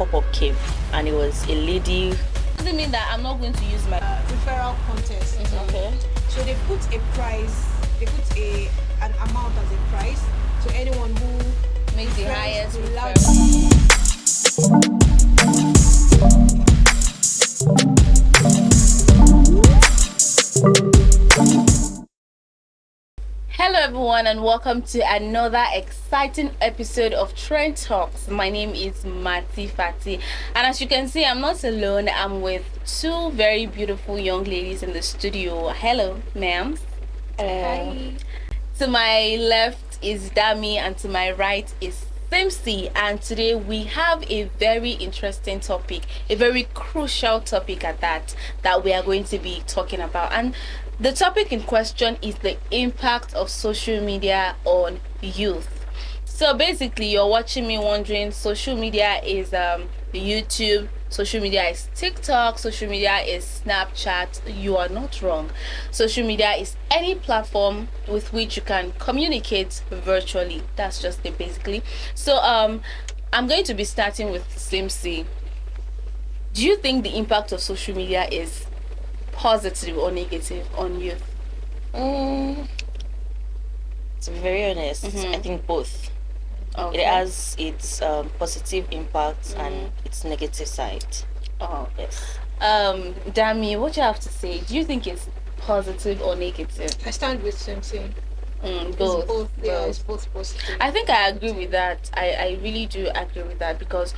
pop-up came, and it was a lady. Doesn't mean that I'm not going to use my referral contest. Okay. So they put a prize, they put an amount as a prize to anyone who makes the refers highest the referral. Hello everyone and welcome to another exciting episode of Trend Talks. My name is Mati Fati, and as you can see, I'm not alone. I'm with two very beautiful young ladies in the studio. Hello, ma'am. Hi. To my left is Dami and to my right is Simsi, and today we have a very interesting topic, a very crucial topic at that we are going to be talking about. And the topic in question is the impact of social media on youth. So basically, you're watching me wondering, social media is YouTube, social media is TikTok, social media is Snapchat. You are not wrong. Social media is any platform with which you can communicate virtually. That's just it basically. So I'm going to be starting with Simsi. Do you think the impact of social media is positive or negative on youth? To be very honest, I think both. Okay. It has its positive impact and its negative side. Oh. Yes. Dami, what you have to say? Do you think it's positive or negative? I stand with Simpson. Both. It's both. Yeah, it's both positive. I think I agree with that. I really do agree with that because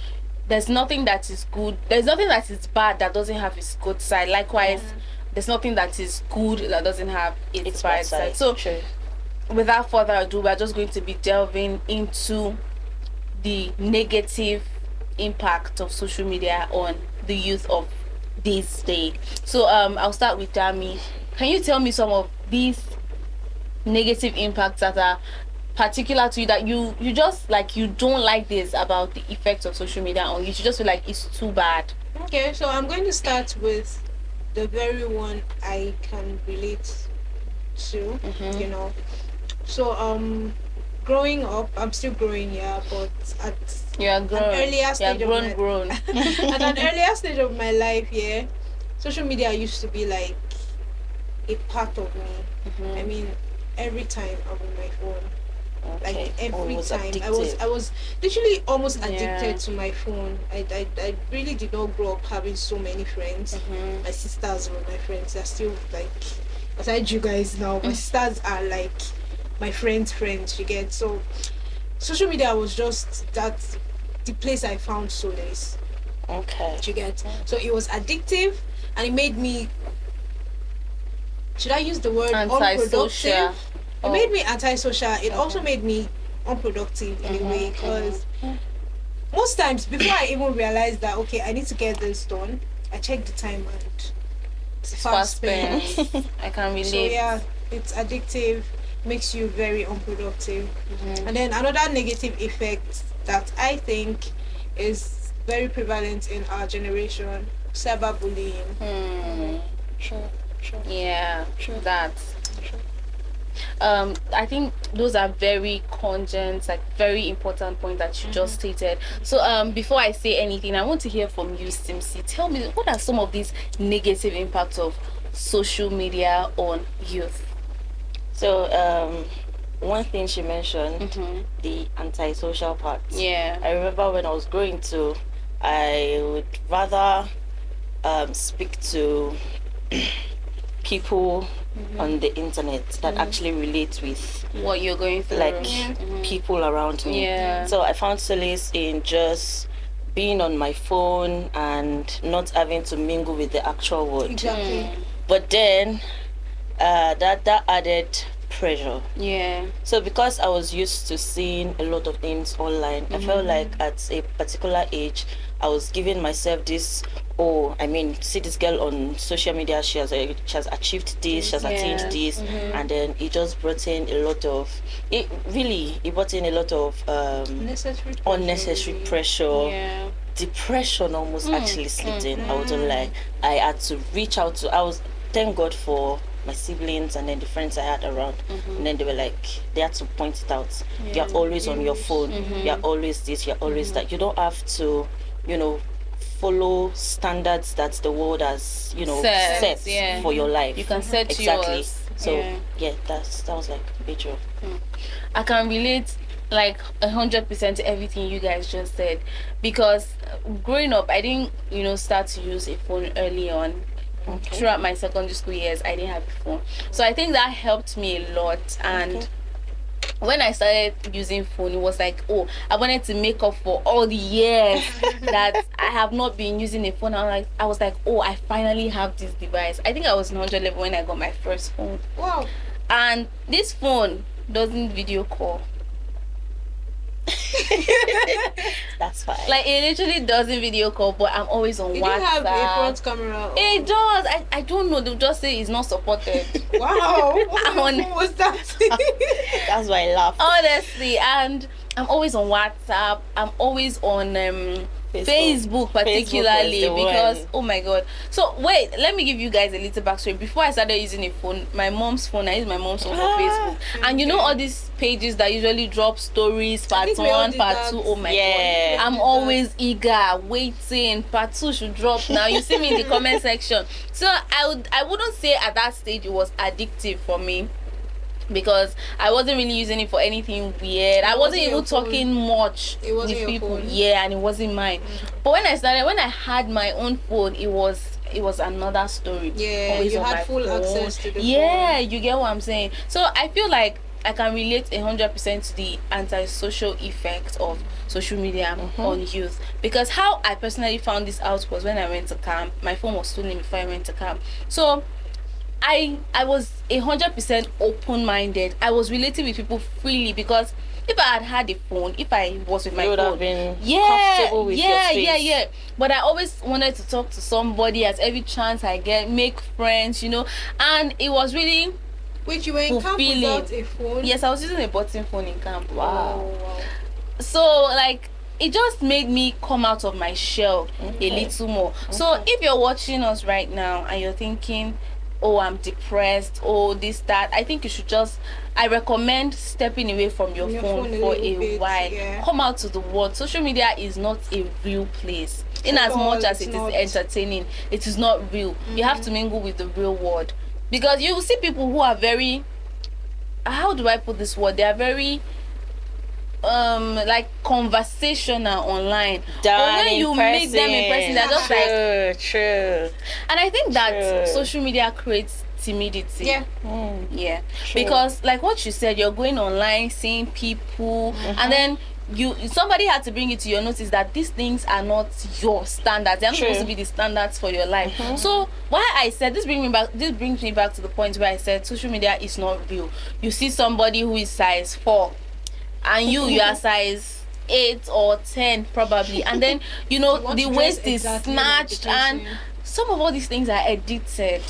there's nothing that is good. There's nothing that is bad that doesn't have its good side. Likewise, there's nothing that is good that doesn't have its bad side. So, True. without further ado, we're just going to be delving into the negative impact of social media on the youth of this day. So, I'll start with Dami. Can you tell me some of these negative impacts that are particular to you, that you just like, you don't like this about the effects of social media on you? You just feel like it's too bad. Okay, so I'm going to start with the very one I can relate to, you know. So growing up, I'm still growing, but at You are grown. an earlier stage You are of grown. at an earlier stage of my life, social media used to be like a part of me. I mean, every time I'm on my phone. Okay. Like every Almost time addictive. I was literally almost Yeah. addicted to my phone. I really did not grow up having so many friends. My sisters were my friends. They're still like, aside you guys now, my sisters are like my friends' friends. You get, so social media was just the place I found solace. Okay. You get, so it was addictive and it made me, should I use the word Antisocial. unproductive? It made me antisocial. It also made me unproductive in a way, because most times before I even realized that okay, I need to get this done, I check the time and it's fast spent. I can relate. So yeah, it's addictive, makes you very unproductive. And then another negative effect that I think is very prevalent in our generation, cyberbullying. True. Yeah, that. I think those are very cogent, like very important point that you just stated. So before I say anything, I want to hear from you, Simsi. Tell me, what are some of these negative impacts of social media on youth? So one thing she mentioned, the antisocial part. Yeah. I remember when I was growing too, I would rather speak to people on the internet that actually relate with What you're going through. like people around me. Yeah. So I found solace in just being on my phone and not having to mingle with the actual world. Exactly. But then that added pressure. Yeah. So because I was used to seeing a lot of things online, I felt like at a particular age I was giving myself this, see this girl on social media, she has achieved this, she has attained this, and then it just brought in a lot of unnecessary pressure. Yeah. Depression almost actually slipped in. I wouldn't lie. I had to reach out to, thank God for my siblings and then the friends I had around, and then they had to point it out. You're always on your phone, you're always this, you're always that. You don't have to you know, follow standards that the world has, you know, Set, set yeah. for your life. You can set exactly. yours. So Yeah. that was like major. I can relate like 100% to everything you guys just said, because growing up I didn't, you know, start to use a phone early on. Okay. Throughout my secondary school years I didn't have a phone, so I think that helped me a lot. And Okay. when I started using phone, it was like, oh, I wanted to make up for all the years that I have not been using a phone. I was like, oh, I finally have this device. I think I was in 100 level when I got my first phone. Wow. And this phone doesn't video call. That's fine. Like, it literally doesn't video call, but I'm always on Did WhatsApp. you have a front camera? Or... It does. I don't know. They'll just say it's not supported. Wow. What I'm kind on- of phone was that? That's why I laughed. Honestly, and I'm always on WhatsApp. I'm always on Facebook particularly, Facebook was the because one. oh my god. So wait, let me give you guys a little backstory. Before I started using a phone, my mom's phone, I use my mom's phone for Facebook. And you know all these pages that usually drop stories, part think we all 1, did part that. 2. Oh my Yeah. god. I'm always eager, waiting. Part 2 should drop now. You see me in the comment section. So I wouldn't say at that stage it was addictive for me, because I wasn't really using it for anything weird. I wasn't wasn't even your phone. talking much It wasn't with your people. phone. Yeah, and it wasn't mine. But when I had my own phone, it was another story. Yeah, Always you on had my full phone. access to the Yeah, phone. you get what I'm saying. So I feel like I can relate 100% to the antisocial effect of social media on youth, because how I personally found this out was when I went to camp. My phone was stolen before I went to camp. So I was 100% open-minded. I was relating with people freely, because if I had a phone, if I was with my You would phone, have been yeah, comfortable with your yeah, space. yeah. But I always wanted to talk to somebody at every chance I get, make friends, you know. And it was really, Which you were in camp fulfilling. without a phone? yes, I was using a button phone in camp. Wow. So like it just made me come out of my shell a little more. So if you're watching us right now and you're thinking, oh, I'm depressed, oh, this, that, I think you should just, I recommend stepping away from your phone for little a bit, while. yeah. Come out to the world. Social media is not a real place. In as all, much as it's it not. is entertaining, it is not real. You have to mingle with the real world, because you will see people who are very, how do I put this word, they are very like conversational online, but when you meet them in person, they're just like, true. and I think that True. social media creates timidity. Yeah. Yeah, True. because like what you said, you're going online, seeing people, and then somebody had to bring it to your notice that these things are not your standards. They're not True. supposed to be the standards for your life. So why I said this brings me back to the point where I said social media is not real. You see somebody who is size 4 and you are size 8 or 10 probably, and then You the want to dress waist is exactly like the snatched, and person. some of all these things are edited.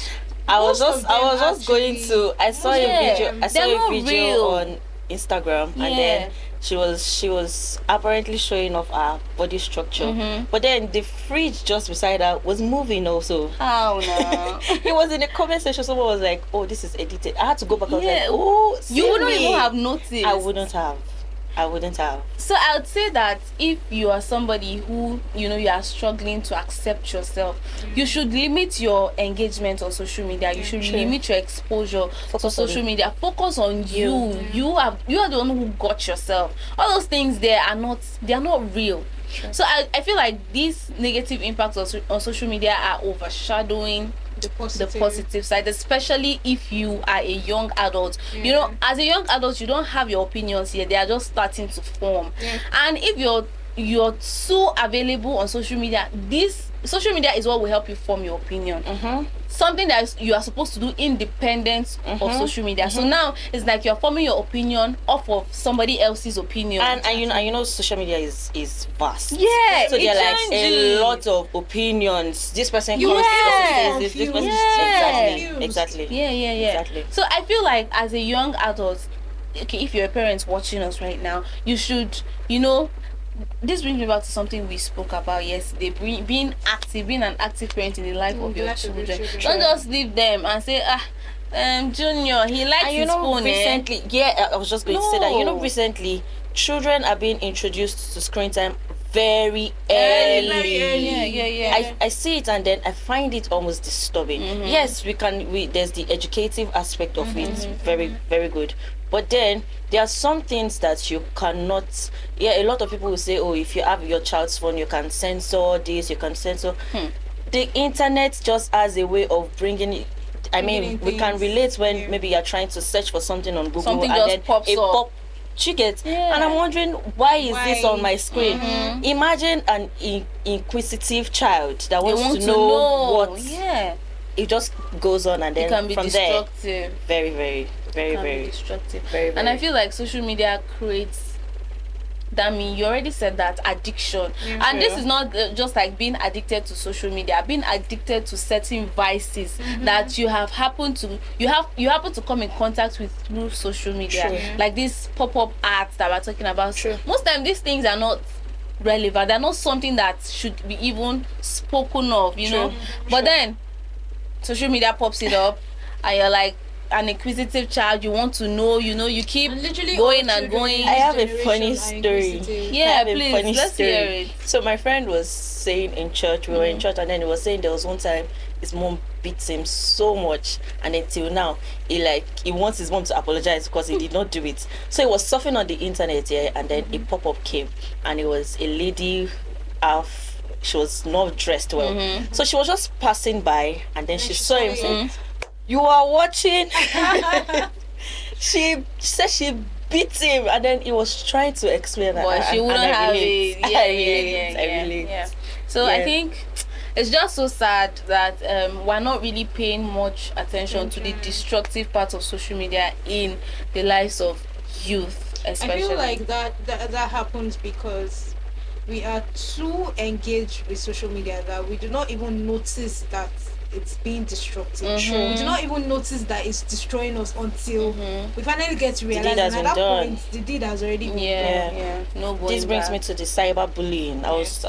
I was Most of just them going to. I saw Yeah, a video. I saw they're a not video real. on Instagram, and Yeah. then she was apparently showing off her body structure, but then the fridge just beside her was moving also. How now? It was in the comment section. Someone was like, "Oh, this is edited." I had to go back. I was Yeah. like, "Oh, You see wouldn't me." even have noticed. I wouldn't have. So I would say that if you are somebody who you are struggling to accept yourself, you should limit your engagement on social media. You should True. limit your exposure Focus to on social media. Focus on you. You are the one who got yourself. All those things they are not real. So I feel like these negative impacts on social media are overshadowing The the positive side, especially if you are a young adult. As a young adult, you don't have your opinions yet. They are just starting to form. And if you're so available on social media, this social media is what will help you form your opinion. Something that you are supposed to do independent of social media. So now it's like you're forming your opinion off of somebody else's opinion. And social media is vast. Yeah, So there are it like a changes. lot of opinions. This person You comes, will this person feel says this, this person confused. exactly. Yeah. Exactly. So I feel like as a young adult, okay, if you're a parent watching us right now, you should, this brings me back to something we spoke about yesterday, being an active parent in the life of your children. Don't just leave them and say, Junior, he likes And his phone. recently, I was just going to say that, No. recently, children are being introduced to screen time very Very early. early. Yeah. I see it and then I find it almost disturbing. Yes, there's the educative aspect of it, very, very good. But then there are some things that you cannot. Yeah, a lot of people will say, oh, if you have your child's phone, you can censor this, you can censor. The internet just has a way of bringing it. I mean, we can relate when maybe you're trying to search for something on Google Something and just then pops it up. you get, Yeah. and I'm wondering why is this Why? on my screen. Imagine an inquisitive child that They wants want to know what Yeah. it just goes on, and It then can be from there, destructive. very, very, very, Can be very, destructive. very, And I very. feel like social media creates that mean you already said that addiction, Yeah, and this true. is not just like being addicted to social media, being addicted to certain vices that you happen to come in contact with through social media. True. Like these pop-up ads that we're talking about. True. Most time these things are not relevant, they're not something that should be even spoken of, you know. But then social media pops it up and you're like an inquisitive child, you want to know, you keep And literally going all and children going. in I have a this funny generation are story. inquisitive. Yeah, I have a please, funny let's story. hear it. So my friend was saying in church, we were in church, and then he was saying there was one time his mom beats him so much, and until now he wants his mom to apologize because he did not do it. So he was surfing on the internet, and then a pop-up came, and it was a lady she was not dressed well. So she was just passing by, and then she saw him say, "You are watching." She said she beat him, and then he was trying to explain that. But she and wouldn't I have relate. it. I relate. Yeah. So I Yeah. think it's just so sad that we're not really paying much attention to the destructive part of social media in the lives of youth, especially. I feel like that happens because we are too engaged with social media that we do not even notice that it's being destructive. We do not even notice that it's destroying us until we finally get to realize, deed has and at that been done. point the deed has already been done. Yeah. No going This brings back. me to the cyberbullying. I was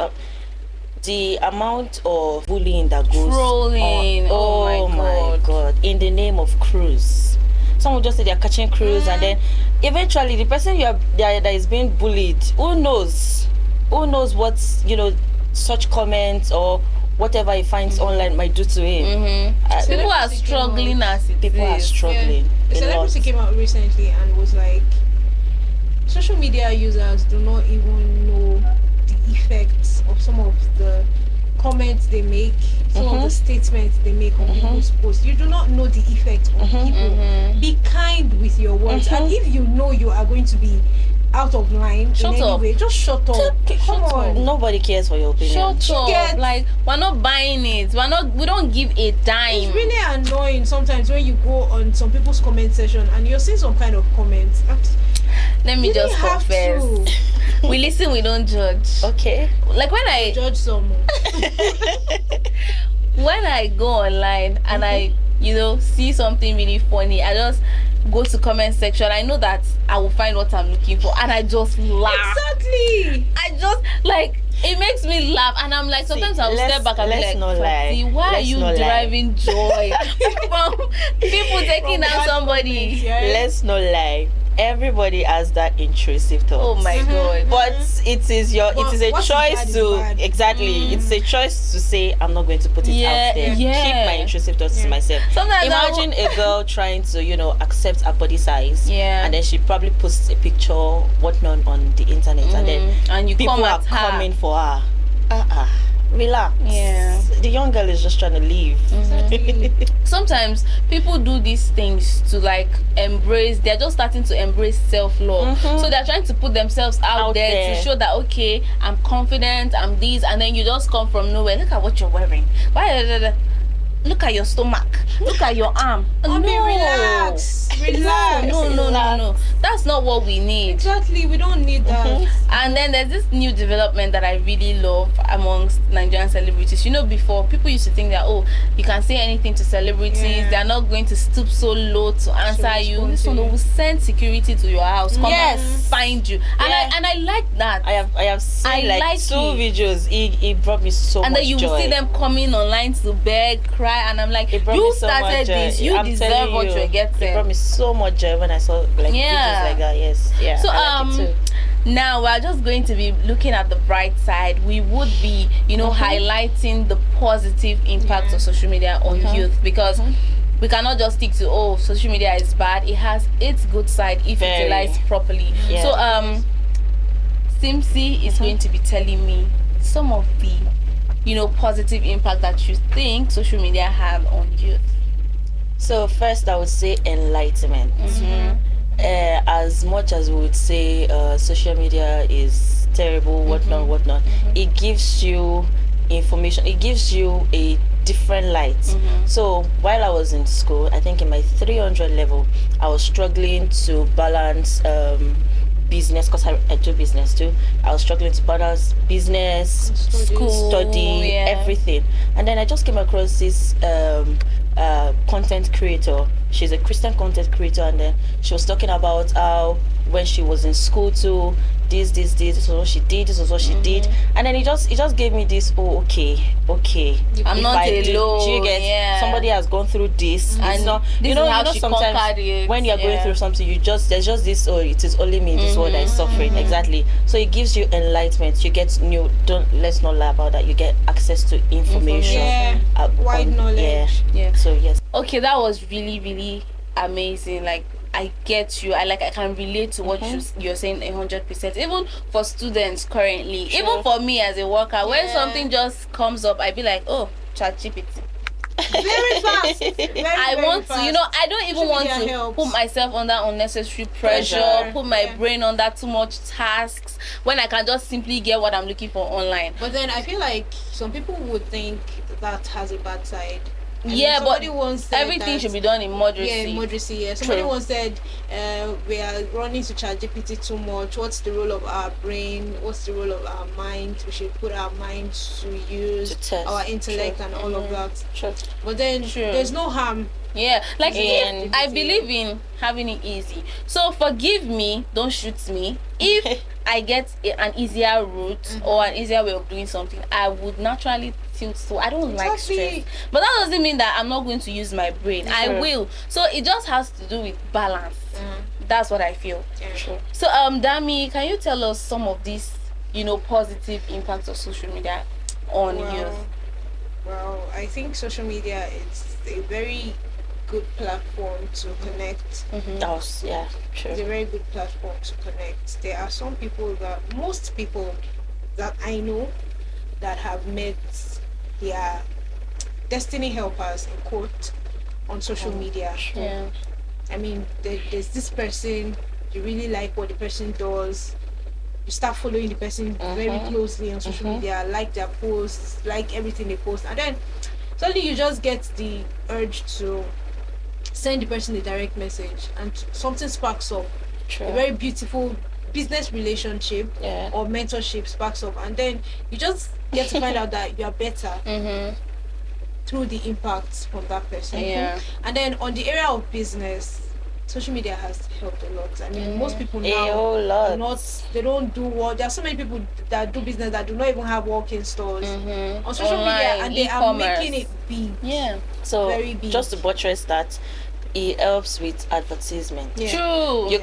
the amount of bullying that goes Trolling. on. Oh my my god! In the name of cruise, some will just say they're catching cruise, and then eventually the person that is being bullied, who knows what such comments or whatever he finds online might do to him. People are Celebrity struggling as it People are is. struggling A a lot. celebrity came out recently and was like, social media users do not even know the effects of some of the comments they make, some of the statements they make on people's posts. You do not know the effect on people. Be kind with your words, and if you know you are going to be out of line Shut in any up. way, just shut up. Come on. Nobody cares for your opinion. Shut up. get- Like, we're not buying it. We don't give a dime. It's really annoying sometimes when you go on some people's comment section and you're seeing some kind of comments. Let me You just didn't have confess. to We listen, we don't judge. Okay. Like when I judge someone. go online and I see something really funny, I just go to comment section. I know that I will find what I'm looking for, and I just laugh. Exactly. I just like it makes me laugh, and I'm like, sometimes I'll step back and be let's like, not lie. "Fati, why are Let's you not lie. deriving joy from people taking From down bad somebody?" comments, yeah. Let's not lie. Everybody has that intrusive thought. Oh my god! But it is a But what is choice bad is to bad. exactly. It's a choice to say I'm not going to put it out there. Yeah. Keep my intrusive thoughts to myself. Sometimes Imagine a girl trying to accept her body size. Yeah. And then she probably posts a picture whatnot on the internet, and then and you people come are at her. coming for her. Relax. Yeah. The young girl is just trying to leave. Sometimes people do these things to like embrace, they're just starting to embrace self-love. So they're trying to put themselves out there to show that, okay, I'm confident, I'm this, and then you just come from nowhere. Look at what you're wearing. Look at your stomach. Look at your arm. Relax. No. That's not what we need. Exactly. We don't need that. And then there's this new development that I really love amongst Nigerian celebrities. Before, people used to think that, you can say anything to celebrities. Yeah. They're not going to stoop so low to answer you. respond This to one you. will send security to your house. Come Yes. and find you. And Yeah. I like that. I have seen I like two it. videos. It brought me so And much then you will joy. see them coming online to beg, cry, and I'm like, It brought you me so much started joy. this. You I'm deserve telling what you, you're It getting. brought me so much joy when I saw Yeah. videos like that. Yes, yeah. So I like it too. Now we're just going to be looking at the bright side. We would be, highlighting the positive impact of social media on youth, because we cannot just stick to social media is bad. It has its good side if utilized properly. Yeah. So Simsi is going to be telling me some of the positive impact that you think social media have on youth. So first, I would say enlightenment. As much as we would say social media is terrible, whatnot, it gives you information. It gives you a different light. So while I was in school, I think in my 300 level, I was struggling to balance business, because I do business too. I was struggling to balance business, School, study, everything. And then I just came across this content creator. She's a Christian content creator, and then she was talking about how when she was in school too, this was what she did, this was what she did, and then it just gave me this, okay, I'm not alone. Do you get somebody has gone through this, and it's not, this you know, is how you know she sometimes conquered it. when you're going through something, there's just this, it is only me, this world that is suffering. Exactly. So it gives you enlightenment. You get let's not lie about that, you get access to information, wide knowledge. So yes. Okay, that was really, really amazing. Like, I get you. I can relate to what you're saying 100%. Even for students currently, even for me as a worker, when something just comes up, I be like, oh, ChatGPT. Very fast. I want to, I don't even want to put myself under unnecessary pressure, put my brain under too much tasks, when I can just simply get what I'm looking for online. But then I feel like some people would think that has a bad side. But everything should be done in moderacy. Yeah, in moderacy. Yeah. Somebody once said, we are running to ChatGPT too much. What's the role of our brain? What's the role of our mind? We should put our minds to use, to test our intellect and all of that. But then there's no harm. Yeah, like I believe in having it easy. So forgive me, don't shoot me. If I get an easier route or an easier way of doing something, I would naturally tilt. So I don't like stress. But that doesn't mean that I'm not going to use my brain. I will. So it just has to do with balance. That's what I feel. So Dami, can you tell us some of these, positive impacts of social media on youth? Well, I think social media is a very good platform to connect. It's a very good platform to connect. There are most people that I know that have met their destiny helpers in quote on social media. I mean, there's this person, you really like what the person does, you start following the person very closely on social media, like their posts, like everything they post, and then suddenly you just get the urge to send the person a direct message, and something sparks up. A very beautiful business relationship or mentorship sparks up, and then you just get to find out that you are better through the impact from that person. And then on the area of business, social media has helped a lot. I mean, most people now they don't do what. There are so many people that do business that do not even have walk-in stores on social media, and they are making it big. So very big. Just to buttress that, it helps with advertisement. True. You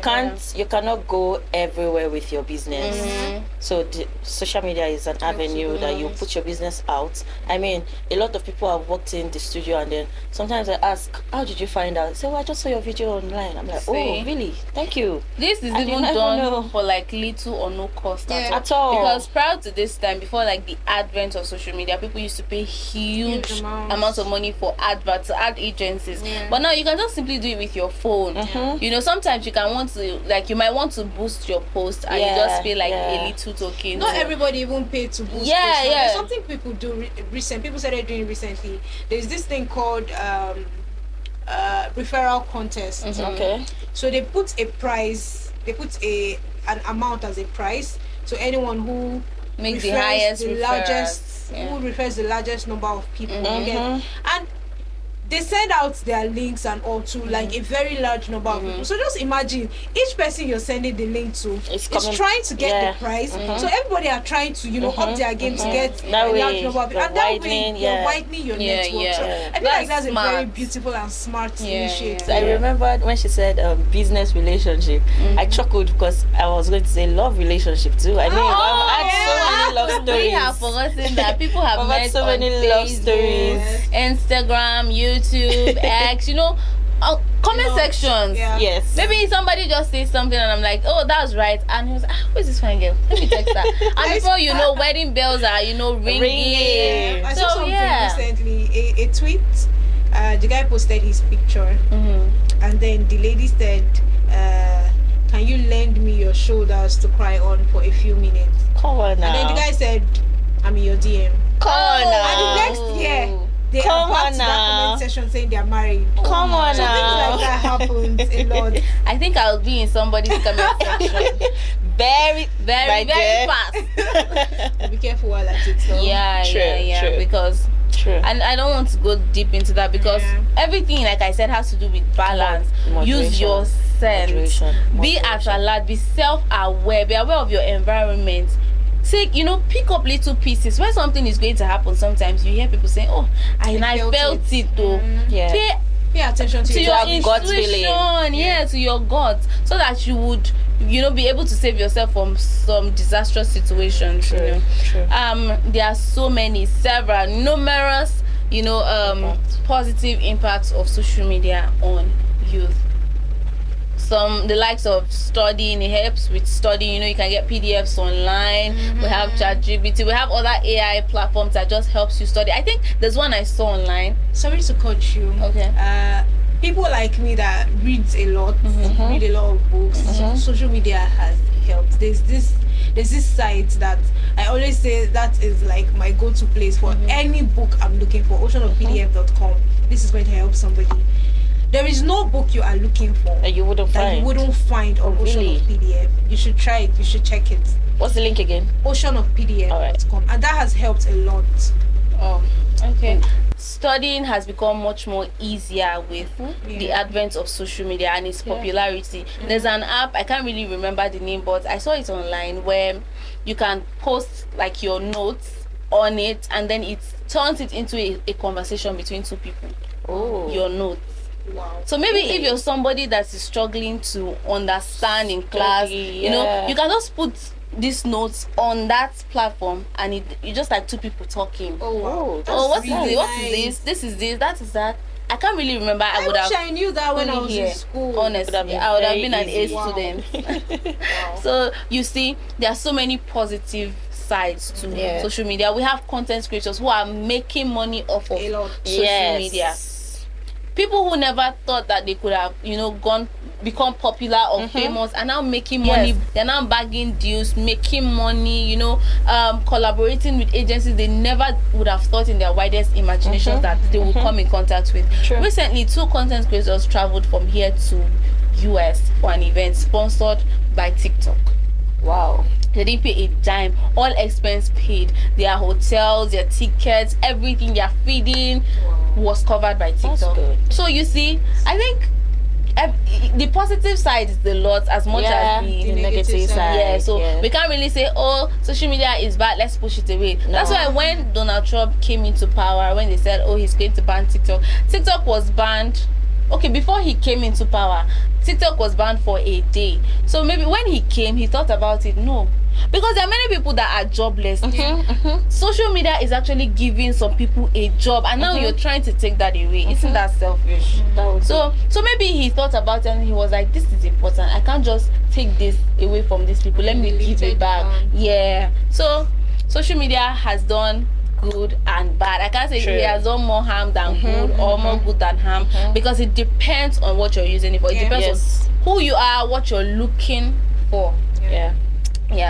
cannot go everywhere with your business. So the social media is an avenue that you put your business out. I mean, a lot of people have worked in the studio, and then sometimes I ask, how did you find out? Say, well, I just saw your video online. I'm like, oh, really? Thank you. This is even done for like little or no cost at all. Because prior to this time, before like the advent of social media, people used to pay huge amounts of money for adverts, to ad agencies. But now you can just simply do it with your phone. Sometimes you might want to boost your post, and you just pay like a little token. Not everybody even pay to boost posts. There's something people do people started doing recently. There's this thing called referral contest. So they put a prize, an amount as a prize, so anyone who makes the highest who refers the largest number of people, and they send out their links and all to like a very large number of people. So just imagine each person you're sending the link to is trying to get the prize. So everybody are trying to, you know, up their game to get a large number of people. And that way you're widening your network. So I feel like that's smart. A very beautiful and smart initiative. I remembered when she said business relationship, I chuckled because I was going to say love relationship too. I mean, I've had so many love stories. We have forgotten that people have met so many love stories. Instagram, YouTube, X, you know, comment sections. Yes. Maybe somebody just says something and I'm like, oh, that's right. And he was like, who is this fine girl? Let me text her. And before you know, wedding bells are, you know, ringing. I saw something recently, a tweet. The guy posted his picture, and then the lady said, can you lend me your shoulders to cry on for a few minutes? Come on now. And then the guy said, I'm in your DM. Come on now. And the next year, they are back to that comment section saying they're married. Come on so now. things like that happens a lot. I think I'll be in somebody's comment section. Very fast. Be careful while at it. So. True. Because and I don't want to go deep into that because everything, like I said, has to do with balance. Use your sense. Be at alert. Be self-aware. Be aware of your environment. Say, you know, pick up little pieces. When something is going to happen, sometimes you hear people saying, "Oh, I felt it though." Pay attention to your gut feeling. To your gut, so that you would, you know, be able to save yourself from some disastrous situations. True. There are so many, numerous, you know, positive impacts of social media on youth. The likes of studying, it helps with studying. You know, you can get PDFs online. We have ChatGPT. We have other AI platforms that just helps you study. I think there's one I saw online. Sorry to cut you. Okay. People like me that reads a lot, read a lot of books. Social media has helped. There's this site that I always say that is like my go-to place for any book I'm looking for. oceanofpdf.com. This is going to help somebody. There is no book you are looking for that you wouldn't find on Ocean of PDF. You should try it. You should check it. What's the link again? oceanofpdf.com. And that has helped a lot. Oh, okay. Studying has become much more easier with the advent of social media and its popularity. There's an app, I can't really remember the name, but I saw it online where you can post like your notes on it and then it turns it into a conversation between two people. Your notes. Wow. So maybe if you're somebody that is struggling to understand in class, you know, you can just put these notes on that platform and you just like two people talking. What is this? This is this, that is that. I can't really remember. I wish I knew that when I was in school. Honestly, I would have been an A student. So you see, there are so many positive sides to social media. We have content creators who are making money off of social media. People who never thought that they could have, you know, become popular or famous are now making money. They're now bagging deals, making money, you know, collaborating with agencies they never would have thought in their widest imaginations that they would come in contact with. Recently, 2 content creators traveled from here to US for an event sponsored by TikTok. Wow. They didn't pay a dime, all expense paid. Their hotels, their tickets, everything, their feeding was covered by TikTok. So you see, I think the positive side is the lot as much as the negative side. So we can't really say, oh, social media is bad, let's push it away. That's why when Donald Trump came into power, when they said, oh, he's going to ban TikTok was banned. Okay, before he came into power, TikTok was banned for a day. So maybe when he came, he thought about it. No, because there are many people that are jobless. Social media is actually giving some people a job, and now you're trying to take that away. Isn't that selfish? So maybe he thought about it and he was like, this is important. I can't just take this away from these people. Let me give it back. So social media has done good and bad. I can't say it has done more harm than good or more good than harm, because it depends on what you're using it for. It depends on who you are, what you're looking for.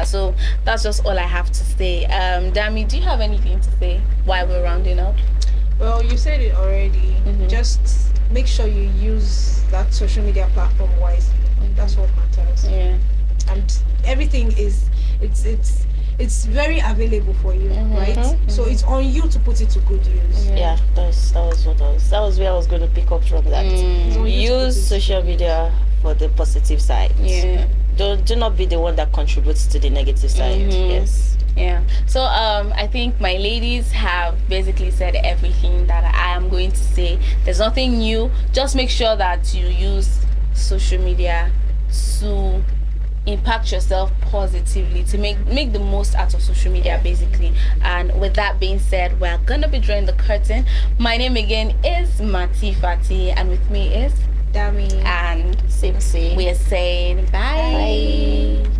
So that's just all I have to say. Dami, do you have anything to say while we're rounding up? Well, you said it already. Just make sure you use that social media platform wisely. That's what matters. And everything is it's it's very available for you, right? So it's on you to put it to good use. Yeah, that was where I was going to pick up from that. It's on you to put Use it- social media for the positive side. Yeah. Do not be the one that contributes to the negative side. Yes. Yeah. So I think my ladies have basically said everything that I am going to say. There's nothing new. Just make sure that you use social media to impact yourself positively, to make the most out of social media basically. And with that being said, we're gonna be drawing the curtain. My name again is Mati Fati, and with me is Dami. and Sipsy. we are saying bye. Bye.